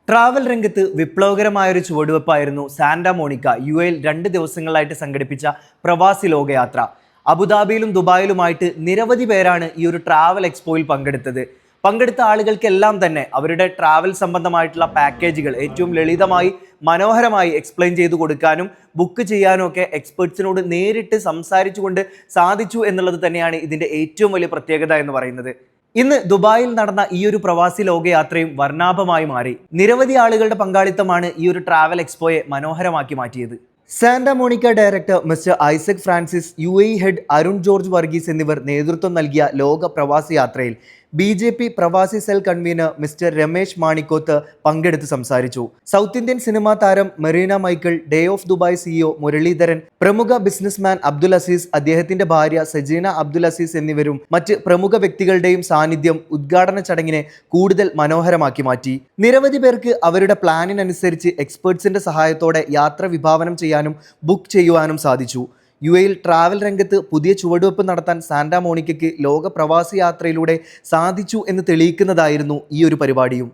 Travel രംഗത്ത് വിപ്ലവകരമായൊരു ചുവടുവെപ്പായിരുന്നു Santa Monica യു.എയിൽ 2 ദിവസങ്ങളായിട്ട് സംഘടിപ്പിച്ച പ്രവാസി ലോകയാത്ര. അബുദാബിയിലും ദുബായിലുമായിട്ട് നിരവധി പേരാണ് ഈ ഒരു ട്രാവൽ എക്സ്പോയിൽ പങ്കെടുത്ത ആളുകൾക്കെല്ലാം തന്നെ അവരുടെ ട്രാവൽ സംബന്ധമായിട്ടുള്ള പാക്കേജുകൾ ഏറ്റവും ലളിതമായി മനോഹരമായി എക്സ്പ്ലെയിൻ ചെയ്തു കൊടുക്കാനും ബുക്ക് ചെയ്യാനും ഒക്കെ എക്സ്പെർട്സിനോട് നേരിട്ട് സംസാരിച്ചുകൊണ്ട് സാധിച്ചു എന്നുള്ളത് തന്നെയാണ് ഇതിൻ്റെ ഏറ്റവും വലിയ പ്രത്യേകത എന്ന് പറയുന്നത്. ഇന്ന് ദുബായിൽ നടന്ന ഈ ഒരു പ്രവാസി ലോകയാത്രയും വർണ്ണാഭമായി മാറി. നിരവധി ആളുകളുടെ പങ്കാളിത്തമാണ് ഈ ഒരു ട്രാവൽ എക്സ്പോയെ മനോഹരമാക്കി മാറ്റിയത്. Santa Monica director mister Isaac Francis, UA head Arun George Varghese എന്നിവർ നേതൃത്വം നൽകിയ ലോക പ്രവാസി യാത്രയിൽ ബി.ജെ.പി പ്രവാസി cell convener mister Ramesh Manikkoth പങ്കെടുത്ത് സംസാരിച്ചു. സൗത്ത് ഇന്ത്യൻ സിനിമാ താരം Merina Michael, day of Dubai CEO Muralidharan, പ്രമുഖ ബിസിനസ്മാൻ അബ്ദുൽ അസീസ്, അദ്ദേഹത്തിന്റെ ഭാര്യ സജീന അബ്ദുൽ അസീസ് എന്നിവരും മറ്റ് പ്രമുഖ വ്യക്തികളുടെയും സാന്നിധ്യം ഉദ്ഘാടന ചടങ്ങിനെ കൂടുതൽ മനോഹരമാക്കി മാറ്റി. നിരവധി പേർക്ക് അവരുടെ പ്ലാനിനനുസരിച്ച് എക്സ്പേർട്സിന്റെ സഹായത്തോടെ യാത്ര വിഭാവനം ചെയ്യാനും ബുക്ക് ചെയ്യുവാനും സാധിച്ചു. യു.എയിൽ ട്രാവൽ രംഗത്ത് പുതിയ ചുവടുവെപ്പ് നടത്താൻ സാന്റാ മോണിക്കയ്ക്ക് ലോക പ്രവാസി യാത്രയിലൂടെ സാധിച്ചു എന്ന് തെളിയിക്കുന്നതായിരുന്നു ഈ ഒരു പരിപാടിയും.